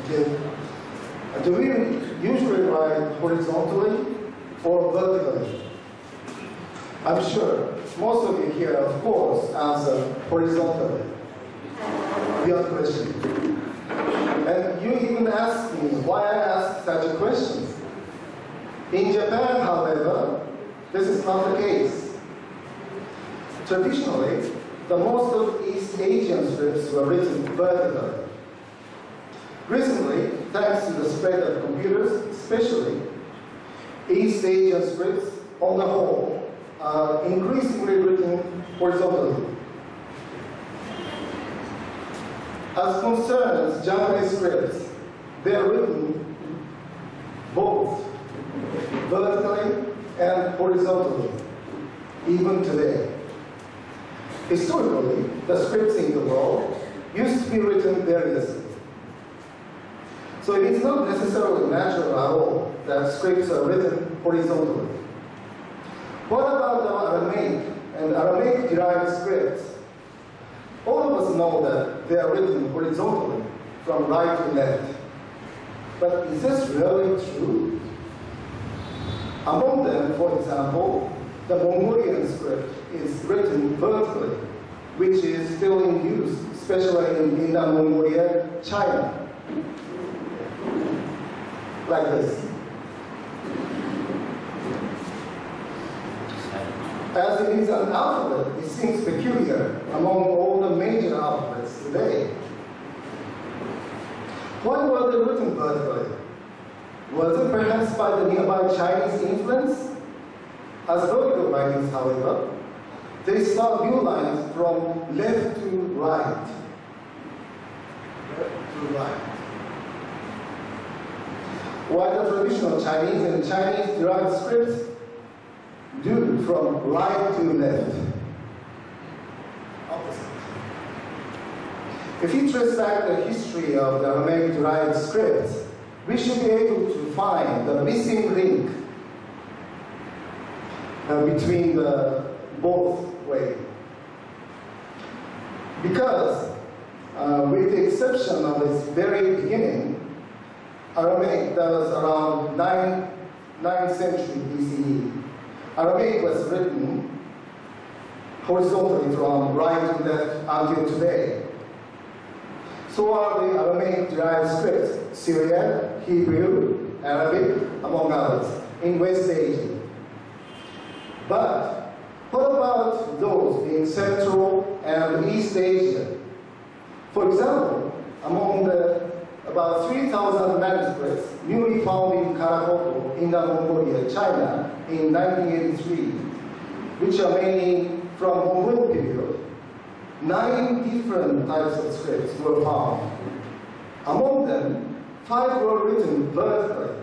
Okay. Do we usually write horizontally or vertically? I'm sure most of you here, of course, answer horizontally. Beyond question. And you even asked me why I asked such a question. In Japan, however, this is not the case. Traditionally, the most of East Asian scripts were written vertically. Recently, thanks to the spread of computers, especially, East Asian scripts, on the whole, are increasingly written horizontally. As concerns Japanese scripts, they are written both vertically and horizontally, even today. Historically, the scripts in the world used to be written variously. So it is not necessarily natural at all that scripts are written horizontally. What about the Aramaic and Aramaic-derived scripts? All of us know that they are written horizontally, from right to left. But is this really true? Among them, for example, the Mongolian script is written vertically, which is still in use, especially in Inner Mongolia, China. Like this. As it is an alphabet, it seems peculiar among all the major alphabets today. Why were they written vertically? Was it perhaps by the nearby Chinese influence? As vertical writings, however, they start new lines from left to right. Left to right. While the traditional Chinese and Chinese-derived scripts do from right to left. Opposite. If you trace back the history of the Aramaic-derived scripts, we should be able to find the missing link between the both ways. Because, with the exception of its very beginning, Aramaic, that was around 9th century BCE. Aramaic was written horizontally from right to left until today. So are the Aramaic-derived scripts, Syriac, Hebrew, Arabic, among others, in West Asia. But what about those in Central and East Asia? For example, among the about 3,000 manuscripts newly found in Karakoto, Inner Mongolia, China, in 1983, which are mainly from Mongol period, 9 different types of scripts were found. Among them, 5 were written vertically,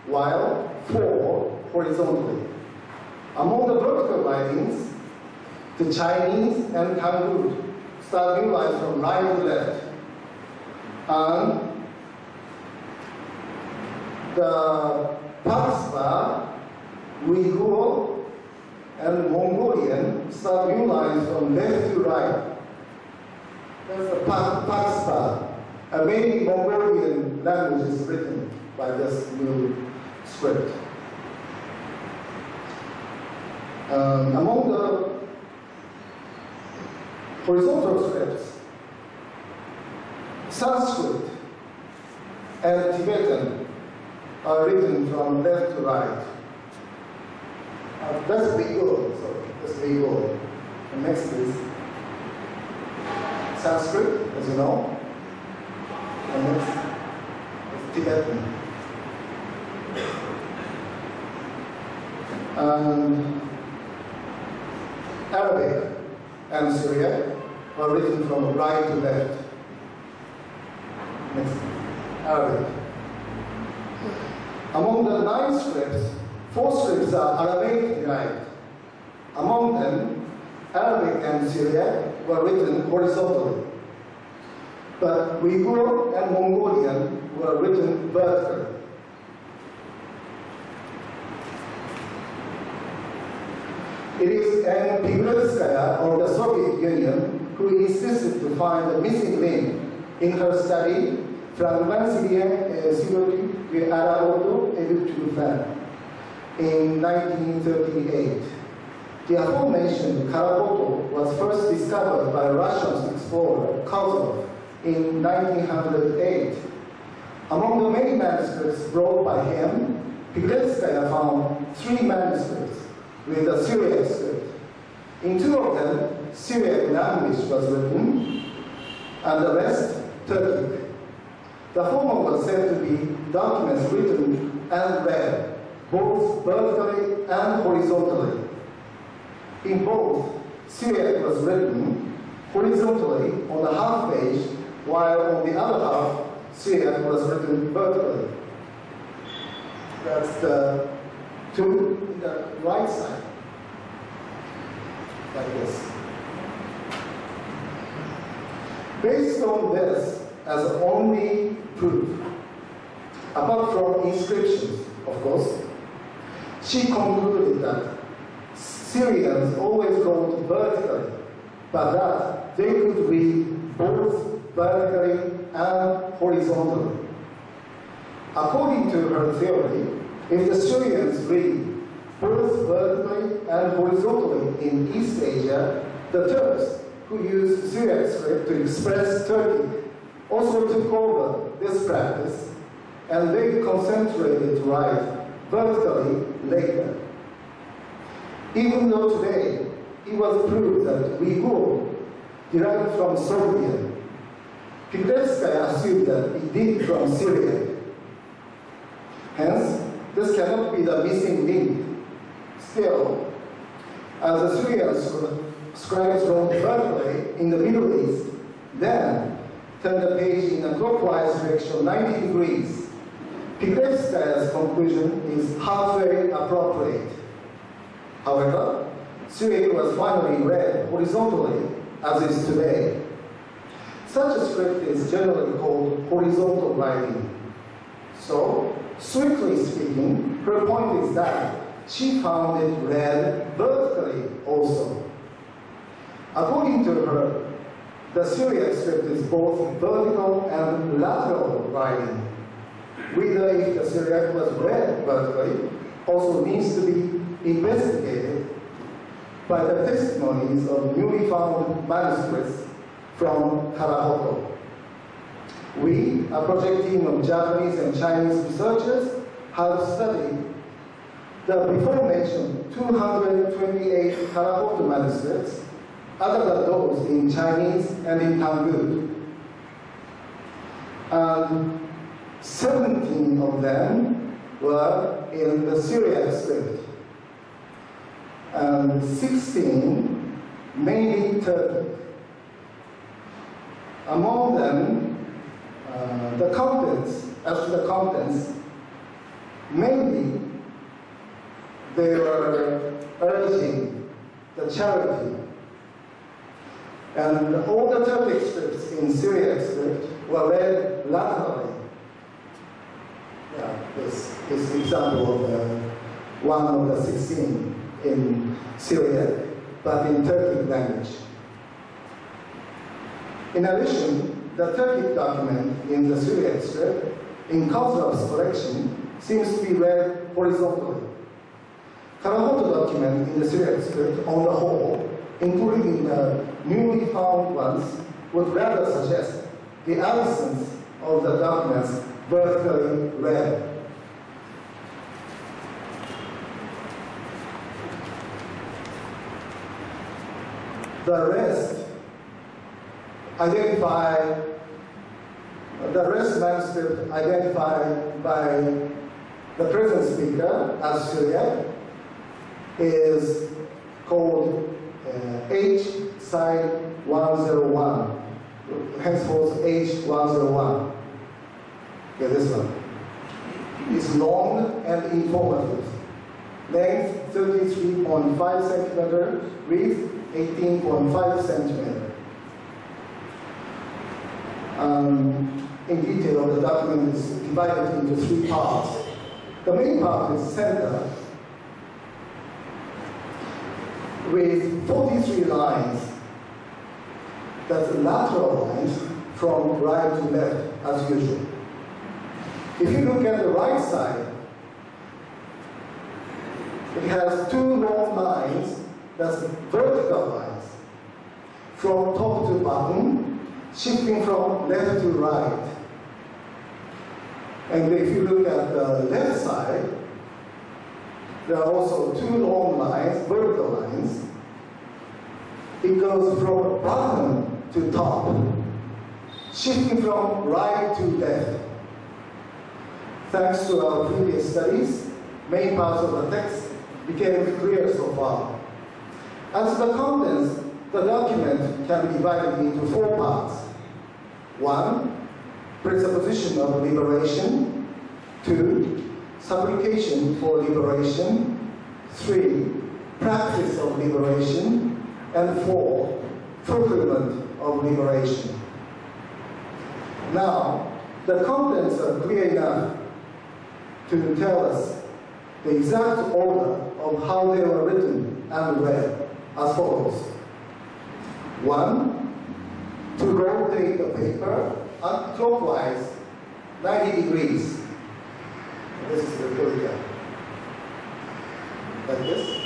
while 4 horizontally. Among the vertical writings, the Chinese and Tangut start new lines from right to left. And the Pakspa, Uyghur, and Mongolian start new lines from left to right. That's the Pakspa. A mainly Mongolian language is written by this new script. Among the horizontal scripts, Sanskrit and Tibetan are written from left to right. That's Uyghur, sorry, that's Uyghur. And next is Sanskrit, as you know. And next is Tibetan. Arabic and Syriac are written from right to left. Next, Arabic. Among the 9 scripts, 4 scripts are Aramaic-derived. Among them, Arabic and Syriac were written horizontally, but Uyghur and Mongolian were written vertically. It is Anne Pigletskaya of the Soviet Union who insisted to find the missing link in her study fragments liés sur le Aragoto et le Turfan in 1938. The aforementioned Karakoto was first discovered by Russian explorer Kottayam in 1908. Among the many manuscripts brought by him, Piglitskaya found 3 manuscripts with a Syriac script. In 2 of them, Syriac language was written, and the rest, Turkic. The former was said to be documents written and read, both vertically and horizontally. In both, Syriac was written horizontally on the half page, while on the other half, Syriac was written vertically. That's the to the right side, like this. Based on this as only proof, apart from inscriptions, of course, she concluded that Syrians always wrote vertically, but that they could read both vertically and horizontally. According to her theory, if the Syrians read both vertically and horizontally in East Asia, the Turks, who used Syriac script to express Turkey, also took over this practice, and they concentrated to write vertically later. Even though today it was proved that Uyghur derived from Soviet, Piglitskaya assumed that it did from Syriac. Hence, this cannot be the missing link. Still, as the Syrian scribes wrote vertically in the Middle East, then turn the page in a clockwise direction 90 degrees. Piglitskaya's conclusion is halfway appropriate. However, Syriac was finally read horizontally, as is today. Such a script is generally called horizontal writing. So, strictly speaking, her point is that she found it read vertically also. According to her, the Syriac script is both vertical and lateral writing. Whether if the Syriac was read vertically also needs to be investigated by the testimonies of newly found manuscripts from Karakoto. We, a project team of Japanese and Chinese researchers, have studied the before-mentioned 228 Karakoto manuscripts, other than those in Chinese and in Tangut. And 17 of them were in the Syriac script, and 16 mainly Turkic. Among them, as to the contents, mainly they were urging the charity. And all the Turkic scripts in Syriac script were read laterally. Yeah, this is the example of one of the 16 in Syriac, but in Turkic language. In addition, the Turkic document in the Syriac script in Kozlov's collection seems to be read horizontally. Karakoto document in the Syriac script on the whole, including the newly found ones, would rather suggest the absence of the documents vertically read. The rest manuscript identified by the present speaker as Syriac is called H side 101, henceforth H101. Okay, this one. It's long and informative. Length 33.5 centimeter, width 18.5 centimeter. In detail, the document is divided into 3 parts. The main part is center, with 43 lines. That's lateral lines from right to left as usual. If you look at the right side, it has two long lines, that's vertical lines, from top to bottom, shifting from left to right. And if you look at the left side, there are also two long lines, vertical lines. It goes from bottom to top, shifting from right to left. Thanks to our previous studies, main parts of the text became clear so far. As the contents, the document can be divided into four parts. 1, presupposition of liberation. 2, supplication for liberation. 3, practice of liberation. And 4, fulfillment of liberation. Now, the contents are clear enough to tell us the exact order of how they were written and read as follows. 1, to rotate the paper clockwise 90 degrees. This is the Kottayam. Like this.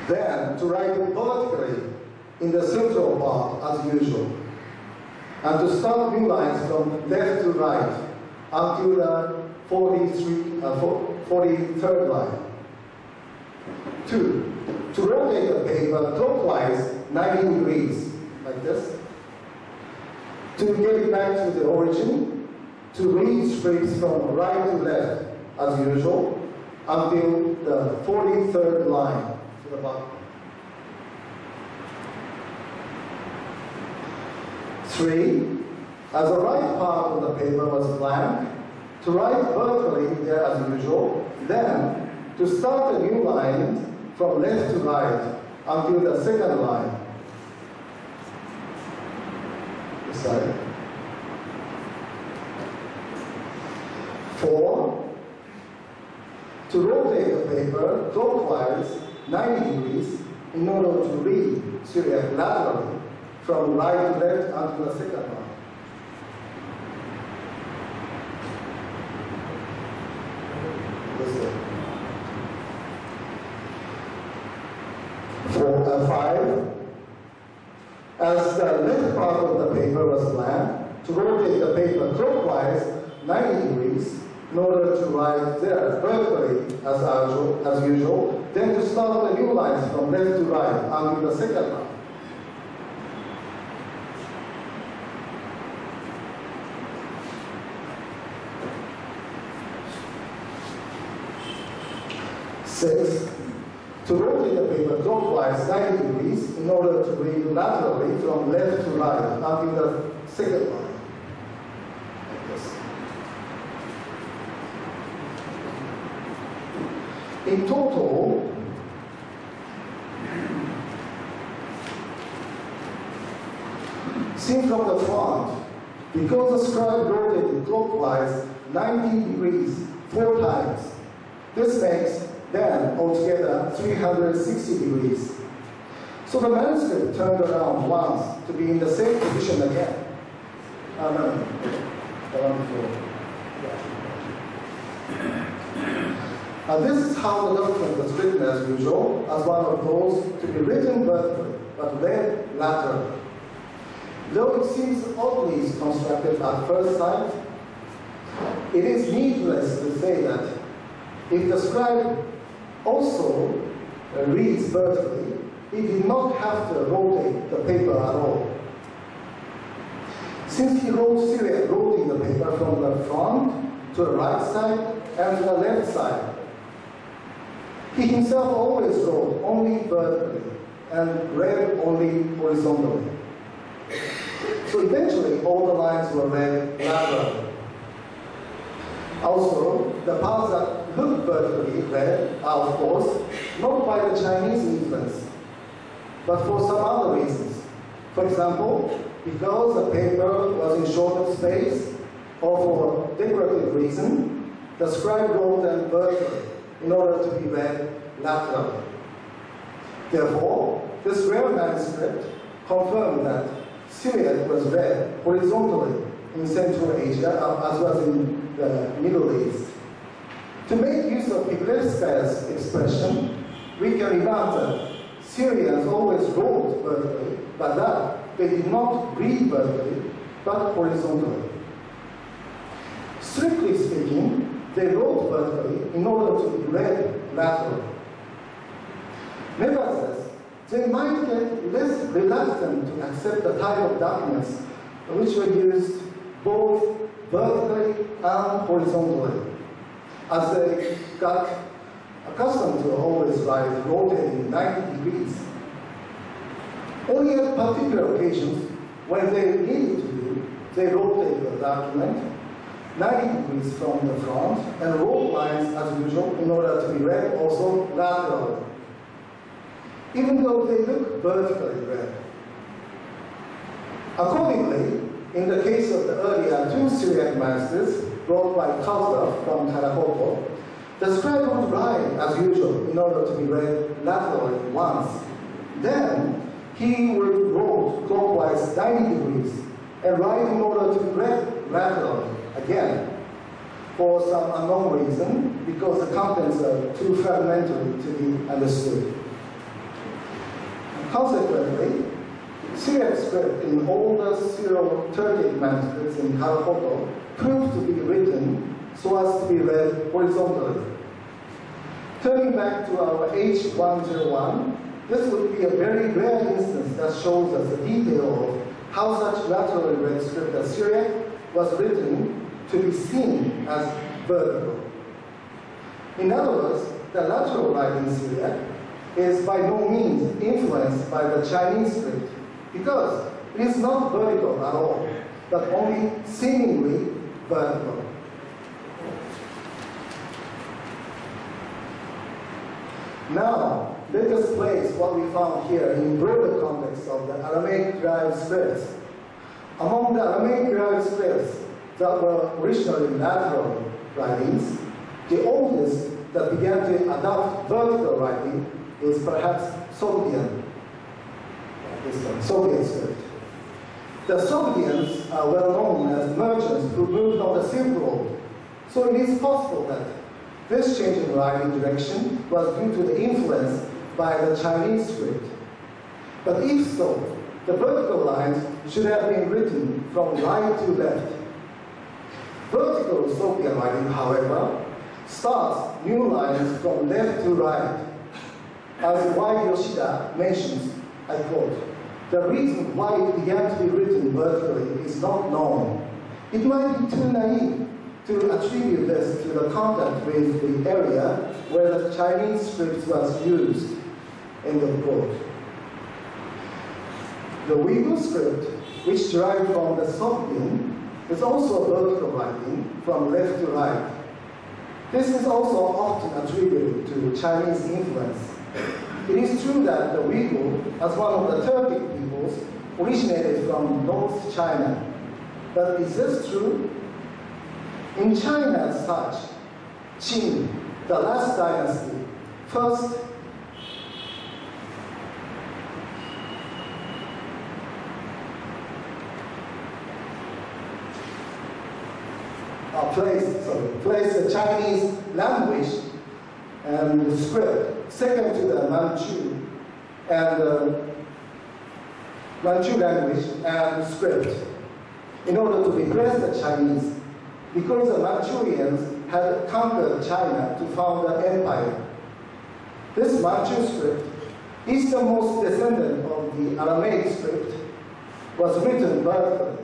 Then to write it vertically in the central part as usual. And to start new lines from left to right until the 43rd line. 2, to rotate the paper clockwise 90 degrees, like this. To get it back to the origin, to read scripts from right to left as usual until the 43rd line to the bottom. 3, as the right part of the paper was blank, to write vertically there as usual, then to start a new line from left to right until the second line. This side. 4, to rotate the paper clockwise 90 degrees in order to read Syriac laterally from right to left until the second line. 5, as the left part of the paper was blank, to rotate the paper clockwise 90 degrees in order to write there vertically as usual, then to start the new lines from left to right until the second line. 6, to rotate the paper clockwise 90 degrees in order to read laterally from left to right until the second line. Like this. In total, seen from the front, because the scribe rotated clockwise 90 degrees 4 times, this makes then altogether 360 degrees. So the manuscript turned around once to be in the same position again. No, the one before. Yeah. This is how the document was written as usual, as one of those to be written vertically, but read laterally. Though it seems oddly constructed at first sight, it is needless to say that if the scribe also reads vertically, he did not have to rotate the paper at all. Since he wrote Syriac rotating the paper from the front to the right side and to the left side, he himself always wrote only vertically and read only horizontally. So eventually all the lines were read laterally. Also, the parts that look vertically read are, of course, not by the Chinese influence, but for some other reasons. For example, because the paper was in short space, or for decorative reason, the scribe wrote them vertically in order to be read laterally. Therefore, this rare manuscript confirmed that Syriac was read horizontally in Central Asia as well as in the Middle East. To make use of Piglevskaya's expression, we can remark that Syrians always wrote vertically, but that they did not read vertically, but horizontally. Strictly speaking, they wrote vertically in order to be read laterally. Nevertheless, they might get less reluctant to accept the type of documents which were used both vertically and horizontally, as they got accustomed to always write rotating 90 degrees. Only at particular occasions, when they needed to do, they rotated the document 90 degrees from the front and wrote lines as usual in order to be read also laterally, even though they look vertically read. Accordingly, in the case of the earlier two Syriac masters brought by Kottayam from Karakoto, the scribe would write as usual in order to be read laterally once. Then he would roll clockwise 90 degrees and write in order to be read laterally again, for some unknown reason, because the contents are too fragmentary to be understood. Consequently, Syriac script in all the Syro-Turkic manuscripts in Karakoto proved to be written so as to be read horizontally. Turning back to our H101, this would be a very rare instance that shows us the detail of how such laterally read script as Syriac was written to be seen as vertical. In other words, the lateral writing Syriac is by no means influenced by the Chinese script because it is not vertical at all, but only seemingly vertical. Now, let us place what we found here in broader context of the Aramaic-derived scripts. Among the Aramaic-derived scripts that were originally lateral writings, the oldest that began to adopt vertical writing is perhaps Sogdian. This one, Sogdian script. The Sogdians are well known as merchants who moved on the Silk Road, so it is possible that this change in writing direction was due to the influence by the Chinese script. But if so, the vertical lines should have been written from right to left. Vertical Sogdian writing, however, starts new lines from left to right. As Y. Yoshida mentions, I quote, "The reason why it began to be written vertically is not known. It might be too naive to attribute this to the contact with the area where the Chinese script was used." End of quote. The Uyghur script, which derived from the Sogdian, is also vertical writing from left to right. This is also often attributed to Chinese influence. It is true that the Uyghur, as one of the Turkic peoples, originated from North China. But is this true? In China as such, Qin, the last dynasty, first placed the Chinese language and the script second to the Manchu and Manchu language and script in order to replace the Chinese, because the Manchurians had conquered China to found the empire. This Manchu script, easternmost descendant of the Aramaic script, was written vertically,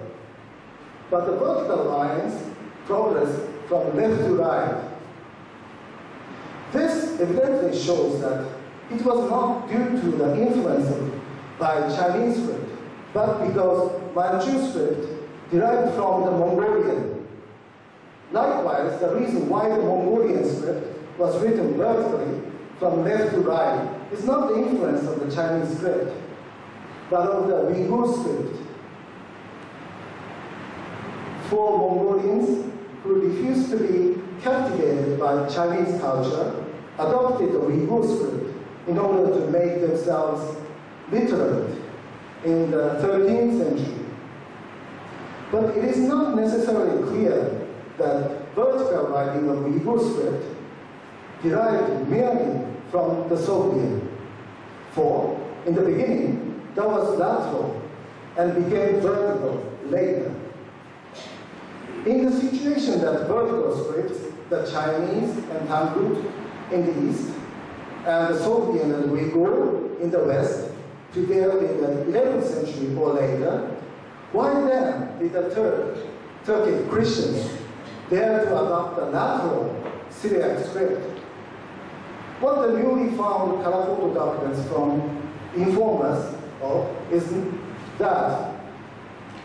but the vertical lines progress from left to right. This evidently shows that it was not due to the influence by Chinese script, but because Manchu script derived from the Mongolian. Likewise, the reason why the Mongolian script was written vertically from left to right is not the influence of the Chinese script, but of the Uyghur script. For Mongolians who refused to be captivated by Chinese culture, adopted the Uyghur script in order to make themselves literate. in the 13th century. But it is not necessarily clear that vertical writing of Uyghur script derived merely from the Soviet. For, in the beginning, that was lateral and became vertical later. In the situation that vertical scripts, the Chinese and Tangut in the East, and the Soviet and Uyghur in the West, prevailed in the 11th century or later, why then did the Turkic Christians dare to adopt the lateral Syriac script? What the newly found Karakoto documents inform us of is that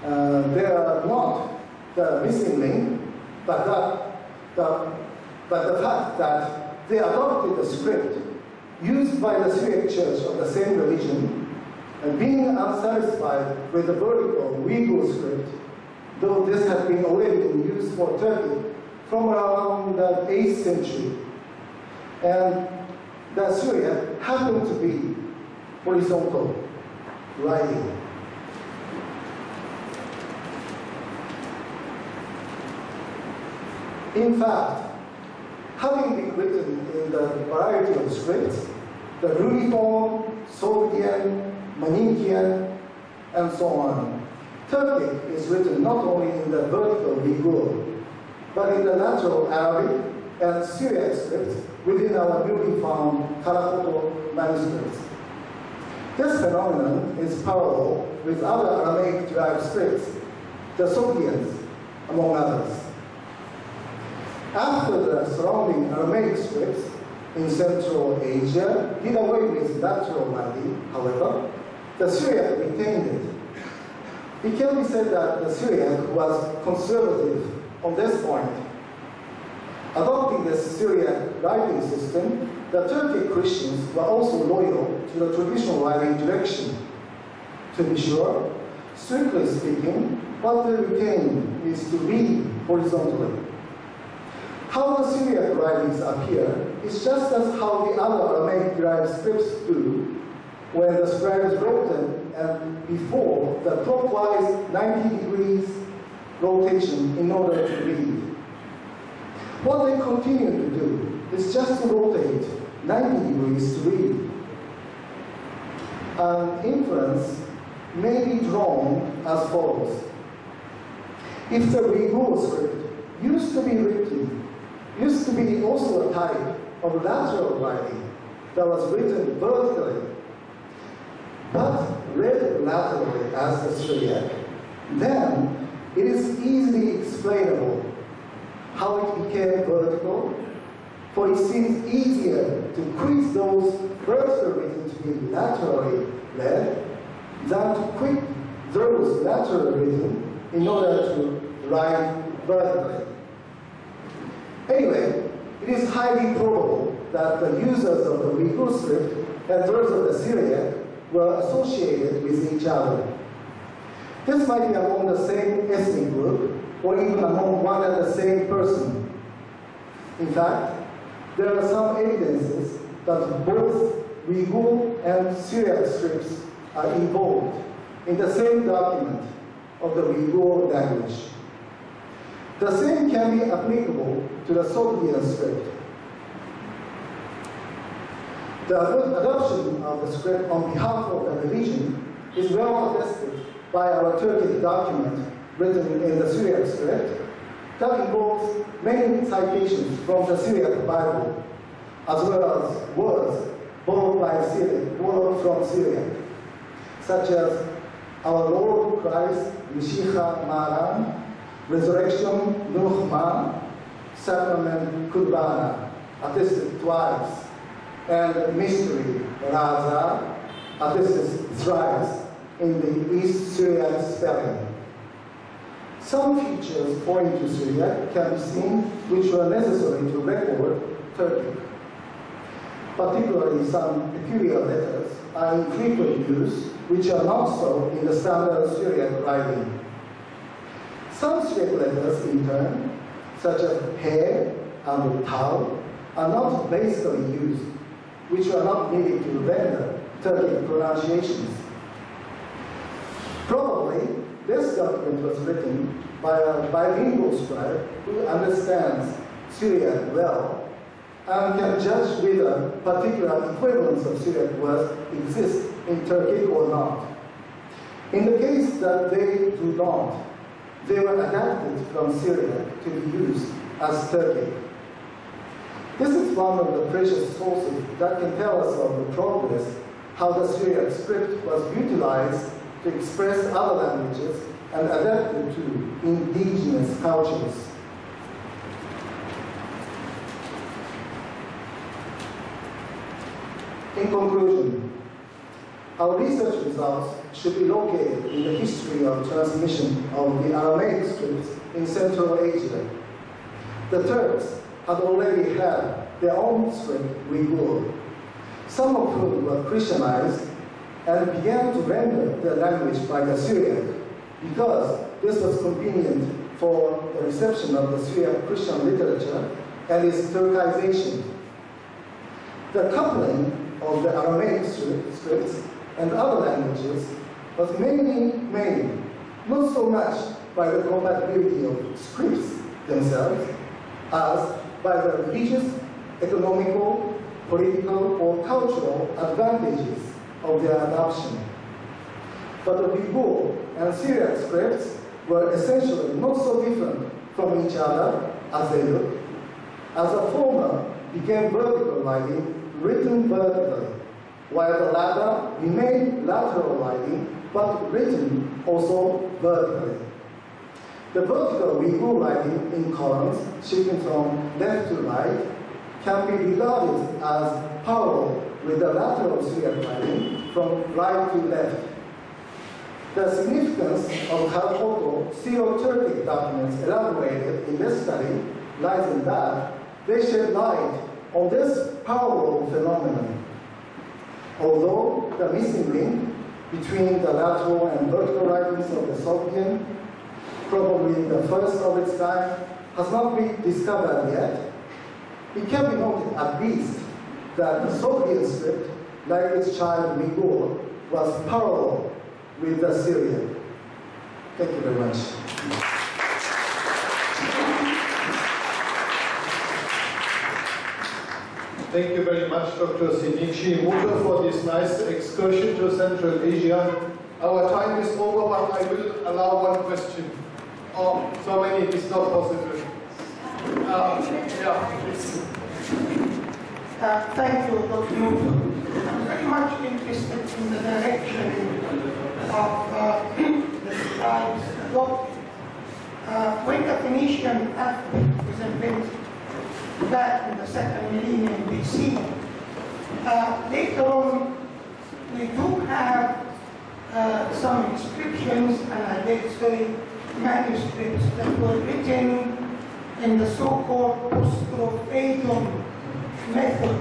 they are not the missing link, but the fact that they adopted the script used by the Syriac church of the same religion, and being unsatisfied with the vertical Uyghur script, though this had been already in use for Turkey from around the 8th century. And the Syriac happened to be horizontal writing. In fact, having been written in the variety of scripts, the Runiform, Sogdian, Manichaean, and so on, Turkic is written not only in the vertical Uyghur, but in the lateral Arabic and Syriac scripts within our newly found Karakoto manuscripts. This phenomenon is parallel with other Aramaic-derived scripts, the Sogdians, among others. After the surrounding Aramaic scripts in Central Asia did away with lateral writing, however, the Syriac retained it. It can be said that the Syriac was conservative on this point. Adopting this Syriac writing system, the Turkic Christians were also loyal to the traditional writing direction. To be sure, strictly speaking, what they retain is to read horizontally. How the Syriac writings appear is just as how the other Aramaic-derived scripts do when the scribes wrote them and before the clockwise 90 degrees rotation in order to read. What they continue to do is just to rotate 90 degrees to read. An inference may be drawn as follows. If the Uyghur script used to be also a type of lateral writing that was written vertically, but read laterally as the Syriac, then it is easily explainable how it became vertical, for it seems easier to quit those vertically written to be laterally read than to quit those laterally written in order to write vertically. Anyway, it is highly probable that the users of the Uyghur script and those of the Syriac were associated with each other. This might be among the same ethnic group, or even among one and the same person. In fact, there are some evidences that both Uyghur and Syriac scripts are involved in the same document of the Uyghur language. The same can be applicable to the Sogdian script. The adoption of the script on behalf of the religion is well attested by our Turkic document written in the Syriac script that involves many citations from the Syriac Bible, as well as words borrowed from Syriac, such as our Lord Christ, Mishicha Maran, Resurrection, Nuhman, Sacrament, Kurbana, attested twice, and Mystery, Raza, attested thrice in the East Syriac spelling. Some features pointing to Syriac can be seen which were necessary to record Turkic. Particularly some peculiar letters are in frequent use, which are not so in the standard Syriac writing. Some Syriac letters, in turn, such as he and tau, are not basically used, which are not needed to render Turkic pronunciations. this document was written by a bilingual scribe who understands Syriac well and can judge whether particular equivalents of Syriac words exist in Turkic or not. In the case that they do not, they were adapted from Syriac to be used as Turkic. This is one of the precious sources that can tell us of the progress, how the Syriac script was utilized to express other languages and adapted to indigenous cultures. In conclusion, our research results should be located in the history of transmission of the Aramaic scripts in Central Asia. The Turks had already had their own script, Uyghur, some of whom were Christianized and began to render their language by the Syriac because this was convenient for the reception of the Syriac Christian literature and its Turkization. The coupling of the Aramaic scripts and other languages was mainly made not so much by the compatibility of scripts themselves as by the religious, economical, political, or cultural advantages of their adoption. But the Uyghur and Syriac scripts were essentially not so different from each other as they look, as the former became vertical writing written vertically, while the latter remained lateral writing but written also vertically. The vertical Uyghur writing in columns shifting from left to right can be regarded as parallel with the lateral Syriac writing from right to left. The significance of how Syro-Turkic documents elaborated in this study lies in that they shed light on this parallel phenomenon. Although the missing link between the lateral and vertical writings of the Sogdian, probably the first of its kind, has not been discovered yet, it can be noted at least that the Sogdian script, like its child Uyghur, was parallel with the Syriac. Thank you very much. Thank you very much, Dr. Shinichi Muto, for this nice excursion to Central Asia. Our time is over, but I will allow one question. Oh, so many, it's not possible. Thank you, Dr. Muto. I'm very much interested in the direction of the scribes adopted. When the Phoenician alphabet was invented back in the 2nd millennium BC, later on we do have some inscriptions, and I dare say manuscripts that were written in the so-called postrophaedon method,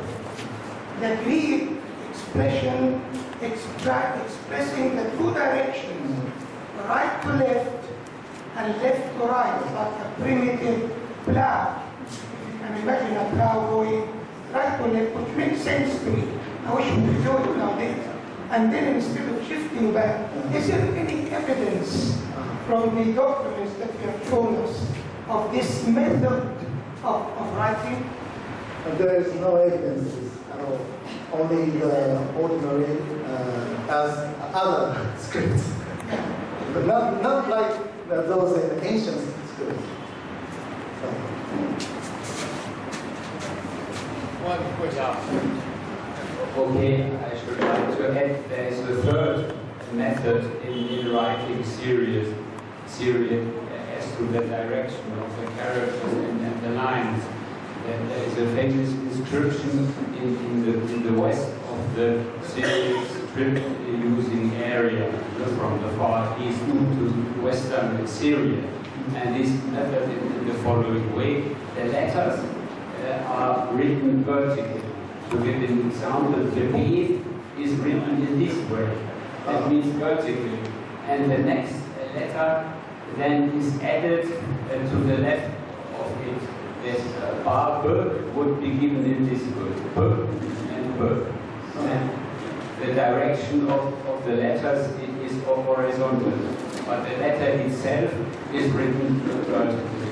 the Greek expression expressing the two directions, right to left and left to right, like a primitive plow. If you can imagine a plow going right to left, which makes sense to me. I wish we could do it nowadays. And then instead of shifting back, is there any evidence from the documents that you have shown us of this method of writing? There is no evidence at all. Only the ordinary as other scripts, but not like those in ancient scripts. One question. Okay, I should like to add there is a third method in writing Syriac as to the direction of the characters and the lines. There is a famous inscription in the west of the Syriac script using area from the far east to western Syria. And this method in the following way: the letters are written vertically. To give an example, the B is written in this way. That means vertically. And the next letter then is added to the left of it. This bar B would be given in this way, B and B. And the direction of the letters is horizontal. but the letter itself is written vertically.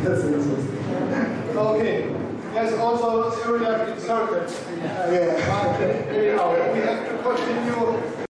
That's interesting. Okay. There's also Syriac in circles. Yeah. But anyhow, we have to continue.